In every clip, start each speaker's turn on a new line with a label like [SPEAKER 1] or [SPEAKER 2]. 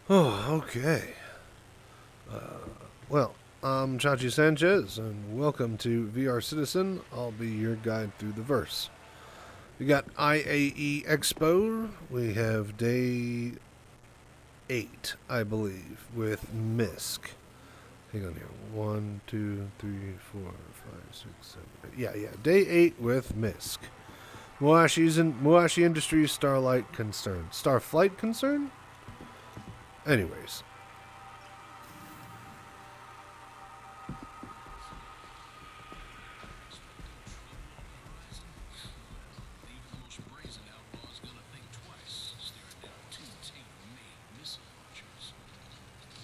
[SPEAKER 1] Oh, okay. Well, I'm Chachi Sanchez, and welcome to VR Citizen. I'll be your guide through the verse. We got IAE Expo. We have day 8, I believe, with Misk. Hang on here. 1, 2, 3, 4, 5, 6, 7, 8. Yeah. Day 8 with Misk. Muashi Industries Starlight Concern. Starflight Concern? Anyways.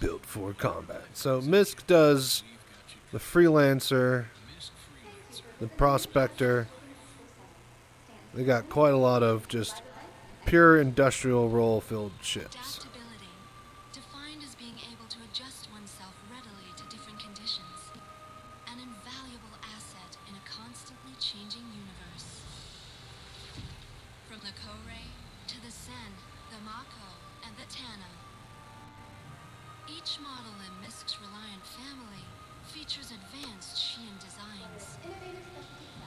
[SPEAKER 1] Built for combat. So Misk does the Freelancer, the Prospector. They got quite a lot of just pure industrial role-filled ships.
[SPEAKER 2] Adaptability, defined as being able to adjust oneself readily to different conditions. An invaluable asset in a constantly changing universe. From the Kourei to the Sen, the Mako, and the Tana. Each model in Misk's Reliant family features advanced Shian designs.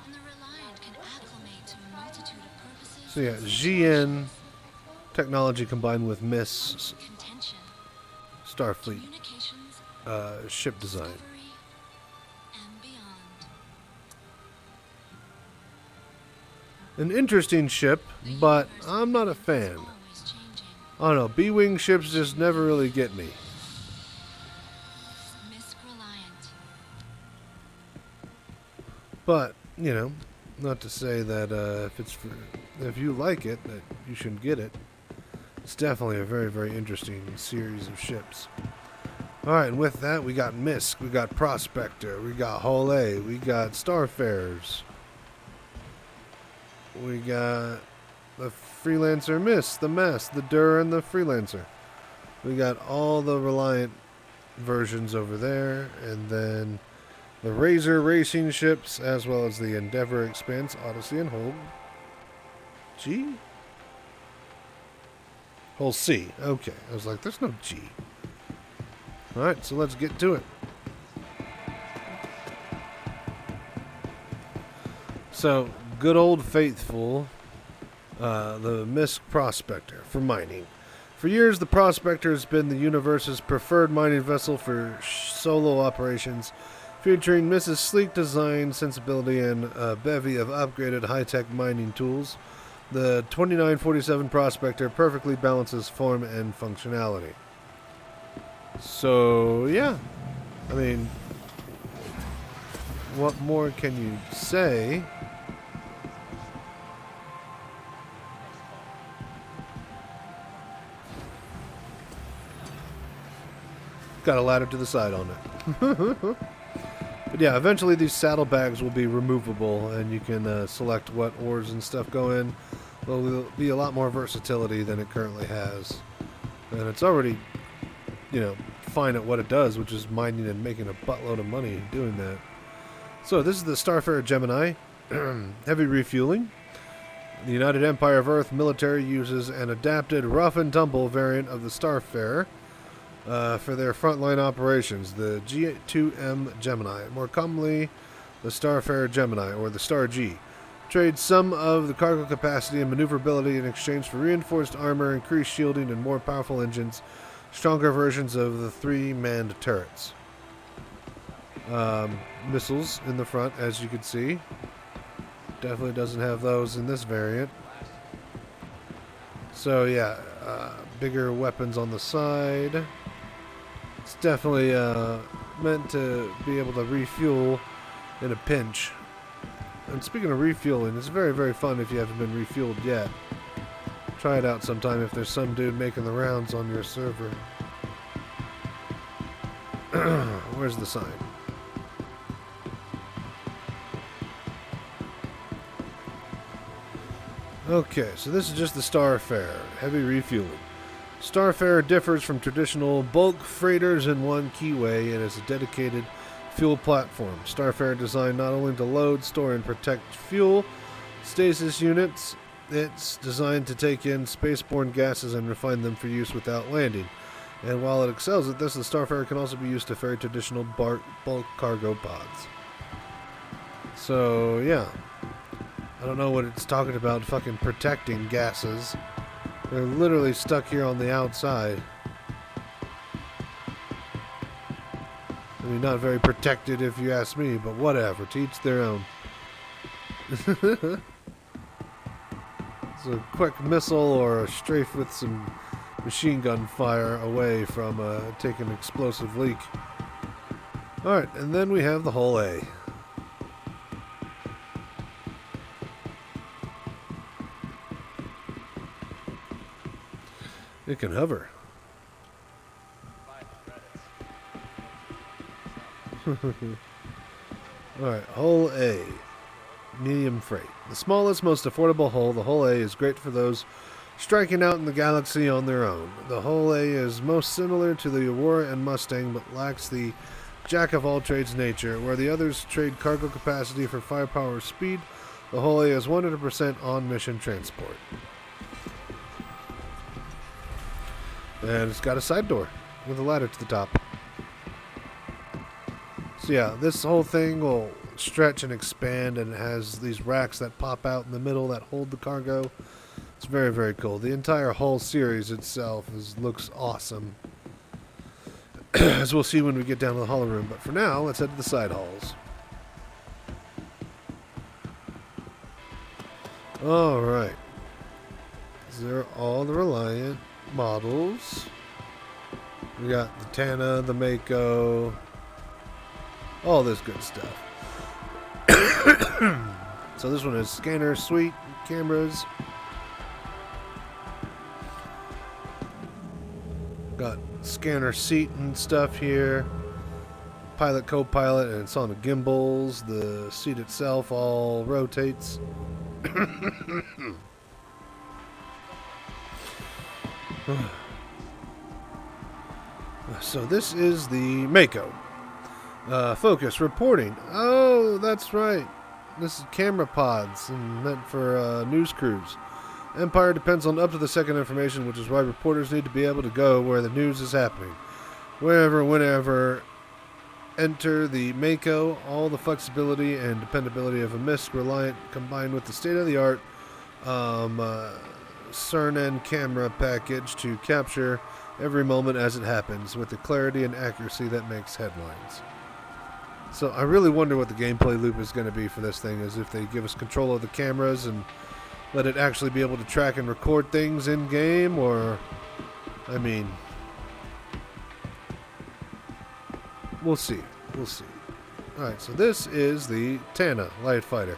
[SPEAKER 2] And the Reliant can acclimate to a multitude of purposes.
[SPEAKER 1] So yeah, GN technology combined with Misk's
[SPEAKER 2] Contention,
[SPEAKER 1] Starfleet
[SPEAKER 2] communications,
[SPEAKER 1] ship design.
[SPEAKER 2] discovery, and beyond.
[SPEAKER 1] An interesting ship, but I'm not a fan.
[SPEAKER 2] Always changing.
[SPEAKER 1] I don't know, B-Wing ships just never really get me.
[SPEAKER 2] Misk Reliant.
[SPEAKER 1] But, you know, not to say that if you like it, that you shouldn't get it. It's definitely a very, very interesting series of ships. Alright, and with that, we got Misk, we got Prospector, we got Hull A, we got Starfarers. We got the Freelancer Misk, the Mess, the Dur, and the Freelancer. We got all the Reliant versions over there, and then the Razor racing ships, as well as the Endeavor, Expanse, Odyssey, and Hull G? Hull C. Okay. I was like, there's no G. Alright, so let's get to it. So, good old faithful, the Misk Prospector for mining. For years, the Prospector has been the universe's preferred mining vessel for solo operations, featuring Misk's sleek design, sensibility, and a bevy of upgraded high-tech mining tools. The 2947 Prospector perfectly balances form and functionality. So, yeah. I mean, what more can you say? Got a ladder to the side on it. But yeah, eventually these saddlebags will be removable, and you can select what ores and stuff go in. There'll be a lot more versatility than it currently has. And it's already, you know, fine at what it does, which is mining and making a buttload of money doing that. So this is the Starfarer Gemini. Heavy refueling. The United Empire of Earth military uses an adapted rough and tumble variant of the Starfarer for their frontline operations, the G2M Gemini, more commonly the Starfarer Gemini, or the Star G. Trades some of the cargo capacity and maneuverability in exchange for reinforced armor, increased shielding, and more powerful engines, stronger versions of the 3-manned turrets. Missiles in the front, as you can see. Definitely doesn't have those in this variant. So yeah, bigger weapons on the side. It's definitely meant to be able to refuel in a pinch. And speaking of refueling, it's very, very fun if you haven't been refueled yet. Try it out sometime if there's some dude making the rounds on your server. Where's the sign? Okay, so this is just the Starfarer, heavy refueling. Starfarer differs from traditional bulk freighters in one key way. It is a dedicated fuel platform. Starfarer designed not only to load, store, and protect fuel stasis units, it's designed to take in spaceborne gases and refine them for use without landing. And while it excels at this, the Starfarer can also be used to ferry traditional bulk cargo pods. So, yeah. I don't know what it's talking about fucking protecting gases. They're literally stuck here on the outside. I mean, not very protected if you ask me, but whatever. To each their own. It's a quick missile or a strafe with some machine gun fire away from taking an explosive leak. Alright, and then we have the hull A. It can hover. Alright, hull A. Medium freight. The smallest, most affordable hull, the hull A is great for those striking out in the galaxy on their own. The hull A is most similar to the Aurora and Mustang, but lacks the jack-of-all-trades nature. Where the others trade cargo capacity for firepower or speed, the hull A is 100% on-mission transport. And it's got a side door with a ladder to the top. So yeah, this whole thing will stretch and expand, and it has these racks that pop out in the middle that hold the cargo. It's very, very cool. The entire hull series itself looks awesome. As we'll see when we get down to the hull room. But for now, let's head to the side halls. Alright. These are all the Reliant models. We got the Tana, the Mako, all this good stuff. So this one is scanner suite, cameras. Got scanner seat and stuff here. Pilot, co-pilot, and it's on the gimbals. The seat itself all rotates. So this is the Mako. Focus, reporting. Oh, that's right. This is camera pods and meant for news crews. Empire depends on up-to-the-second information, which is why reporters need to be able to go where the news is happening. Wherever, whenever. Enter the Mako. All the flexibility and dependability of a Misk Reliant combined with the state-of-the-art Cernan camera package to capture every moment as it happens with the clarity and accuracy that makes headlines. So I really wonder what the gameplay loop is going to be for this thing, is if they give us control of the cameras and let it actually be able to track and record things in game, or I mean, we'll see. We'll see. Alright, so this is the Tana light fighter.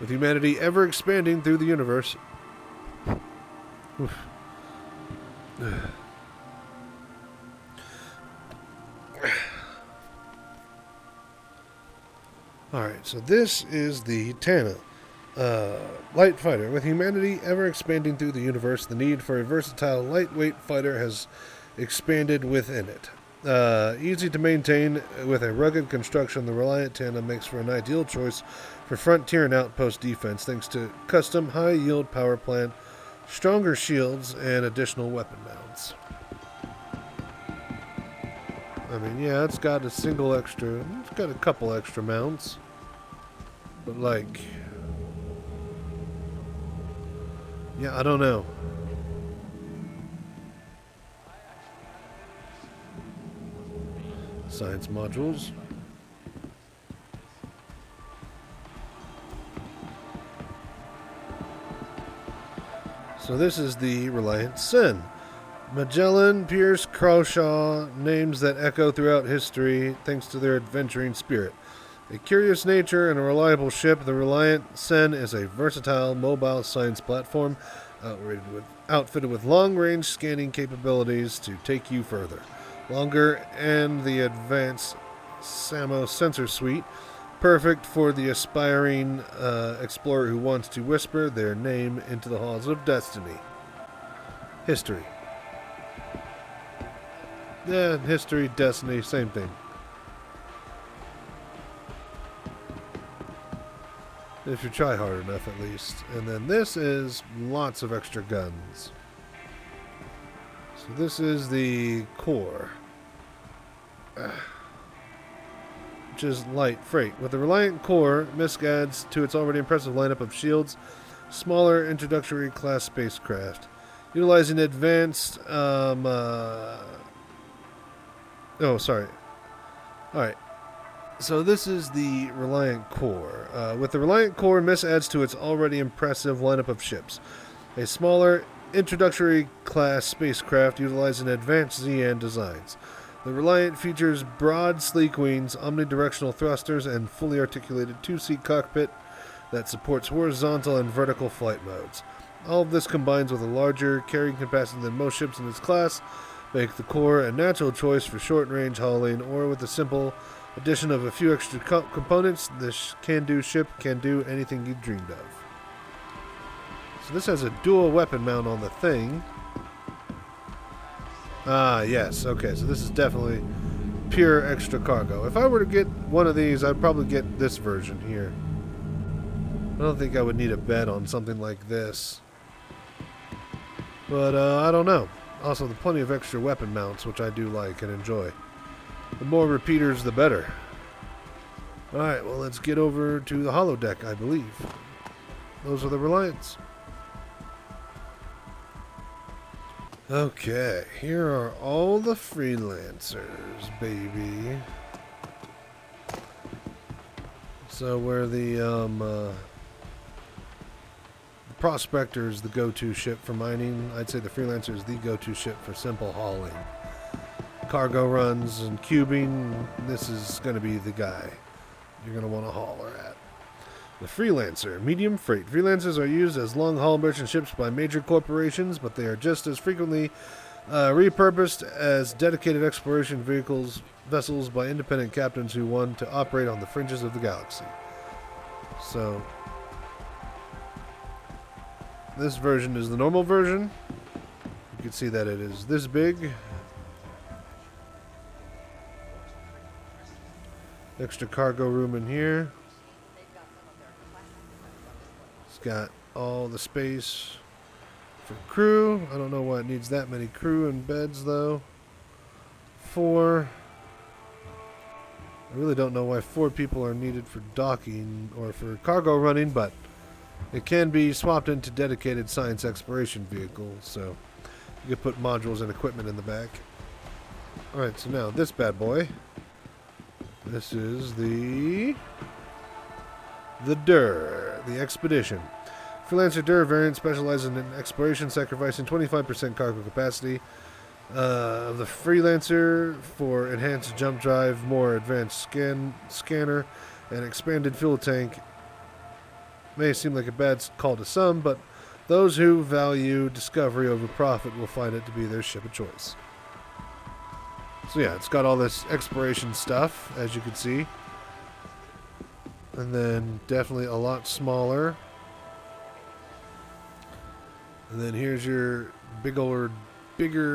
[SPEAKER 1] With humanity ever expanding through the universe. Alright, so this is the Tana light fighter. With humanity ever expanding through the universe, the need for a versatile, lightweight fighter has expanded within it. Easy to maintain with a rugged construction, the Reliant Tana makes for an ideal choice for frontier and outpost defense thanks to custom high-yield power plant, stronger shields, and additional weapon mounts. I mean, yeah, it's got it's got a couple extra mounts. But like, yeah, I don't know. Science modules. So this is the Reliant Sin. Magellan, Pierce, Crawshaw, names that echo throughout history thanks to their adventuring spirit. A curious nature and a reliable ship, the Reliant Sen is a versatile mobile science platform outfitted with long-range scanning capabilities to take you further. Longer and the advanced SAMO sensor suite, perfect for the aspiring explorer who wants to whisper their name into the halls of destiny. History. Yeah, history, destiny, same thing. If you try hard enough, at least. And then this is lots of extra guns. So this is the core, which is light freight. With the Reliant core, Misk adds to its already impressive lineup of shields smaller introductory class spacecraft, utilizing advanced. Oh, sorry. All right. So this is the Reliant core. With the Reliant core, Misk adds to its already impressive lineup of ships a smaller introductory class spacecraft utilizing advanced ZN designs. The Reliant features broad, sleek wings, omnidirectional thrusters, and fully articulated two-seat cockpit that supports horizontal and vertical flight modes. All of this combines with a larger carrying capacity than most ships in its class, make the core a natural choice for short-range hauling, or with the simple addition of a few extra components, this can-do ship can do anything you dreamed of. So this has a dual weapon mount on the thing. Ah, yes. Okay, so this is definitely pure extra cargo. If I were to get one of these, I'd probably get this version here. I don't think I would need a bed on something like this. But, I don't know. Also, there's plenty of extra weapon mounts, which I do like and enjoy. The more repeaters, the better. Alright, well, let's get over to the holodeck, I believe. Those are the Reliants. Okay, here are all the Freelancers, baby. So where the Prospector is the go-to ship for mining, I'd say the Freelancer is the go-to ship for simple hauling. Cargo runs and cubing, this is going to be the guy you're going to want to hauler at. The Freelancer, medium freight. Freelancers are used as long-haul merchant ships by major corporations, but they are just as frequently repurposed as dedicated exploration vessels by independent captains who want to operate on the fringes of the galaxy. So, this version is the normal version. You can see that it is this big. Extra cargo room in here. It's got all the space for crew. I don't know why it needs that many crew and beds though. 4. I really don't know why 4 people are needed for docking or for cargo running, but it can be swapped into dedicated science exploration vehicles, so you can put modules and equipment in the back. Alright, so now this bad boy. This is the DUR, the Expedition. Freelancer DUR variant specializes in exploration, sacrificing 25% cargo capacity of the Freelancer for enhanced jump drive, more advanced scanner, and expanded fuel tank. May seem like a bad call to some, but those who value discovery over profit will find it to be their ship of choice. So yeah, it's got all this exploration stuff, as you can see. And then definitely a lot smaller. And then here's your bigger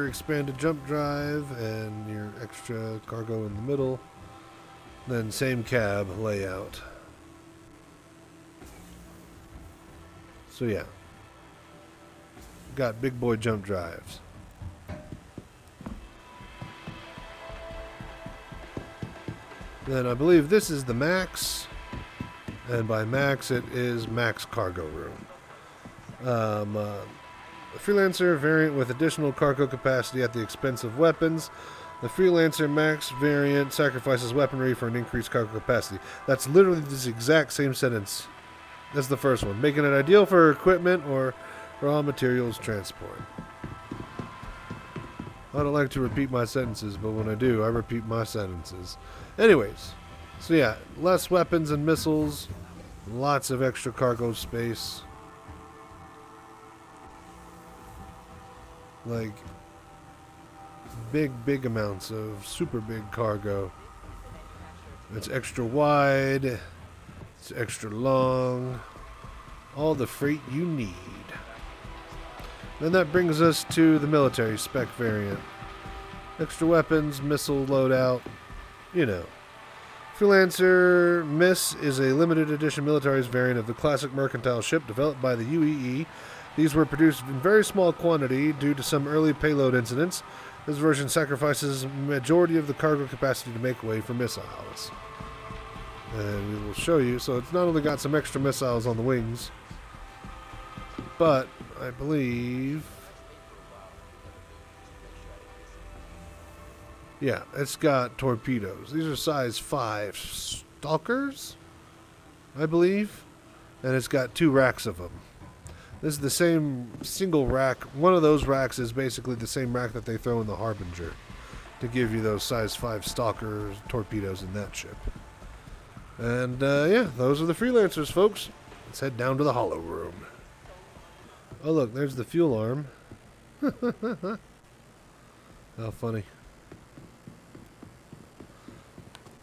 [SPEAKER 1] expanded jump drive and your extra cargo in the middle. Then same cab layout. So yeah, got big boy jump drives. Then I believe this is the max, and by max it is max cargo room. A Freelancer variant with additional cargo capacity at the expense of weapons. The Freelancer max variant sacrifices weaponry for an increased cargo capacity. That's literally this exact same sentence. That's the first one. Making it ideal for equipment or raw materials transport. I don't like to repeat my sentences, but when I do, I repeat my sentences. Anyways, so yeah, less weapons and missiles, lots of extra cargo space. Like, big amounts of super big cargo. It's extra wide, it's extra long, all the freight you need. Then that brings us to the military spec variant. Extra weapons, missile loadout, you know. Freelancer Misk is a limited edition militarized variant of the classic mercantile ship developed by the UAE These were produced in very small quantity due to some early payload incidents. This version sacrifices a majority of the cargo capacity to make way for missiles. And we will show you. So it's not only got some extra missiles on the wings, but I believe... yeah, it's got torpedoes. These are size 5 Stalkers, I believe. And it's got 2 racks of them. This is the same single rack. One of those racks is basically the same rack that they throw in the Harbinger to give you those size 5 Stalker torpedoes in that ship. And yeah, those are the Freelancers, folks. Let's head down to the Hollow Room. Oh, look, there's the fuel arm. How funny.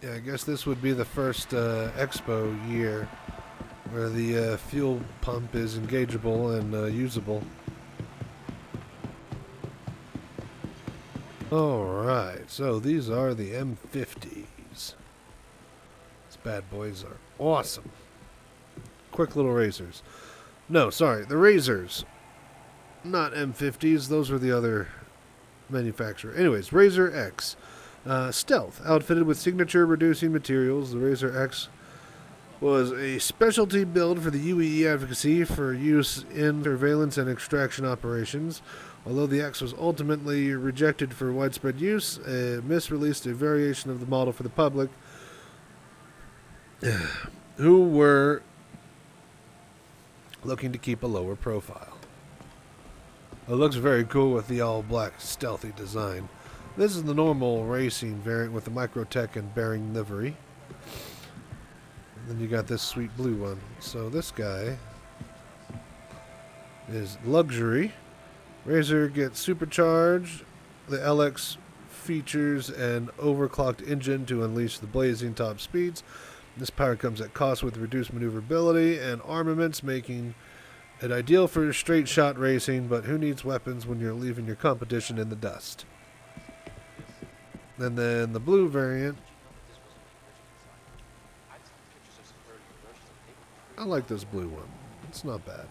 [SPEAKER 1] Yeah, I guess this would be the first Expo year where the fuel pump is engageable and usable. Alright, so these are the M50s. These bad boys are awesome. Quick little racers. No, sorry, the Razors. Not M50s, those were the other manufacturer. Anyways, Razor X. Stealth, outfitted with signature reducing materials. The Razor X was a specialty build for the UAE advocacy for use in surveillance and extraction operations. Although the X was ultimately rejected for widespread use, MISC released a variation of the model for the public who were looking to keep a lower profile. It looks very cool with the all-black stealthy design. This is the normal racing variant with the Microtech and bearing livery. Then you got this sweet blue one. So this guy is luxury. Razor gets supercharged. The LX features an overclocked engine to unleash the blazing top speeds. This power comes at cost with reduced maneuverability and armaments, making it ideal for straight shot racing, but who needs weapons when you're leaving your competition in the dust? And then the blue variant, I like this blue one. It's not bad.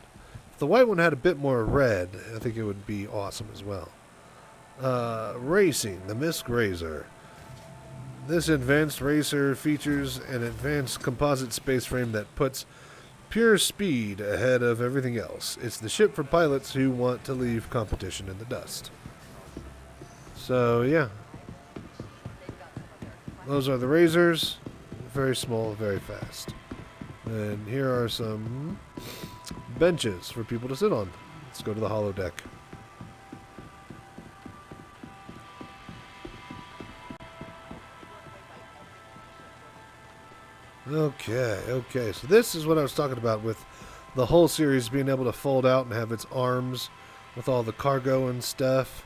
[SPEAKER 1] If the white one had a bit more red, I think it would be awesome as well. Racing, the Misk Razor. This advanced racer features an advanced composite space frame that puts pure speed ahead of everything else. It's the ship for pilots who want to leave competition in the dust. So, yeah. Those are the Razors. Very small, very fast. And here are some benches for people to sit on. Let's go to the holodeck. Okay. So this is what I was talking about with the whole series being able to fold out and have its arms with all the cargo and stuff.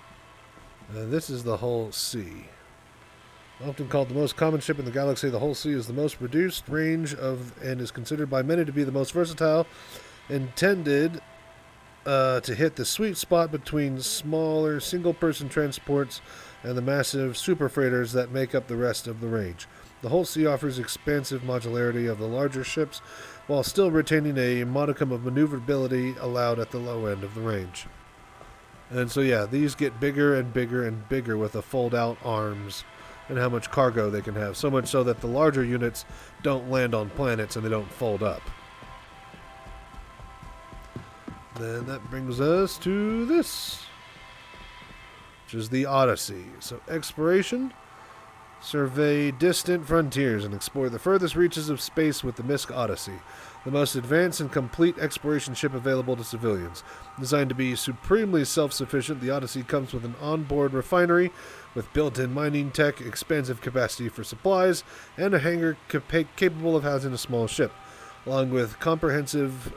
[SPEAKER 1] This is the Hull C. Often called the most common ship in the galaxy, the Hull C is the most reduced range of and is considered by many to be the most versatile, intended to hit the sweet spot between smaller single-person transports and the massive super freighters that make up the rest of the range. The Hull C offers expansive modularity of the larger ships while still retaining a modicum of maneuverability allowed at the low end of the range. And so yeah, these get bigger and bigger and bigger with the fold-out arms and how much cargo they can have. So much so that the larger units don't land on planets and they don't fold up. Then that brings us to this, which is the Odyssey. So exploration, survey distant frontiers and explore the furthest reaches of space with the Misk Odyssey, the most advanced and complete exploration ship available to civilians. Designed to be supremely self-sufficient, the Odyssey comes with an onboard refinery with built-in mining tech, expansive capacity for supplies, and a hangar capable of housing a small ship, along with comprehensive,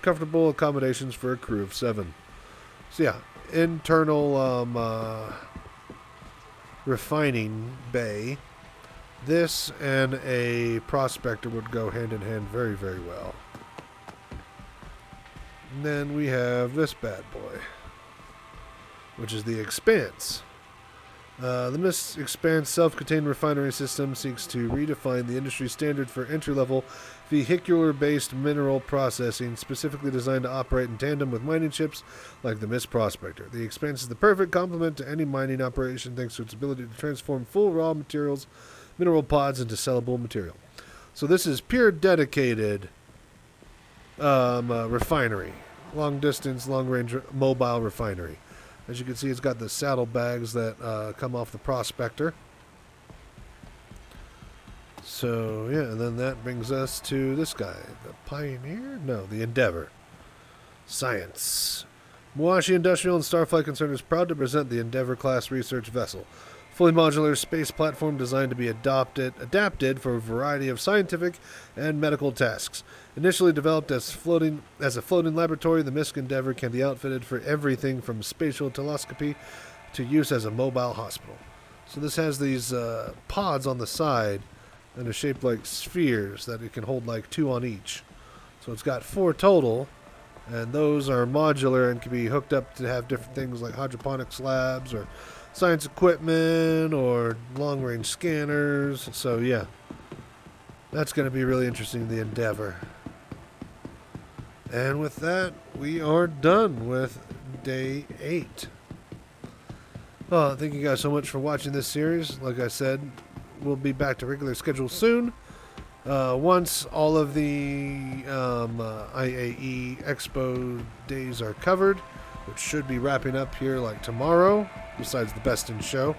[SPEAKER 1] comfortable accommodations for a crew of 7. So yeah, internal refining bay. This and a prospector would go hand in hand very, very well. And then we have this bad boy, which is the Expanse. The Misk expands self-contained refinery system seeks to redefine the industry standard for entry-level vehicular-based mineral processing, specifically designed to operate in tandem with mining ships like the Misk Prospector. The expanse is the perfect complement to any mining operation thanks to its ability to transform full raw materials, mineral pods, into sellable material. So this is pure dedicated refinery. Long-distance, long-range mobile refinery. As you can see, it's got the saddlebags that come off the Prospector. So, yeah, and then that brings us to this guy. The Pioneer? No, the Endeavor. Science. Muashi Industrial and Starflight Concern is proud to present the Endeavor-class research vessel. Fully modular space platform designed to be adapted for a variety of scientific and medical tasks. Initially developed as a floating laboratory, the Misk Endeavor can be outfitted for everything from spatial telescopy to use as a mobile hospital. So this has these pods on the side that are shaped like spheres that it can hold like 2 on each. So it's got 4 total, and those are modular and can be hooked up to have different things like hydroponics labs or science equipment or long-range scanners. So yeah, that's going to be really interesting, the Endeavor. And with that, we are done with day 8. Well, thank you guys so much for watching this series. Like I said, we'll be back to regular schedule soon. Once all of the IAE Expo days are covered, which should be wrapping up here like tomorrow, besides the Best in Show.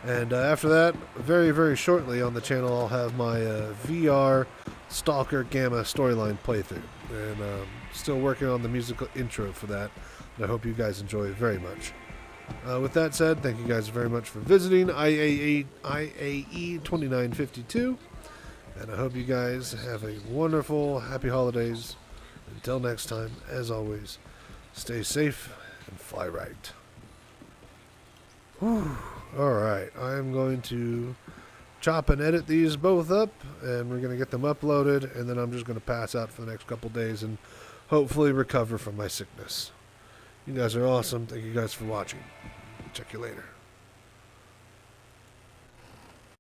[SPEAKER 1] And after that, very, very shortly on the channel, I'll have my VR Stalker Gamma storyline playthrough. And still working on the musical intro for that. And I hope you guys enjoy it very much. With that said, thank you guys very much for visiting IAE 2952. And I hope you guys have a wonderful, happy holidays. Until next time, as always, stay safe and fly right. Whew. Alright, I'm going to chop and edit these both up, and we're going to get them uploaded, and then I'm just going to pass out for the next couple days and hopefully recover from my sickness. You guys are awesome. Thank you guys for watching. Check you later.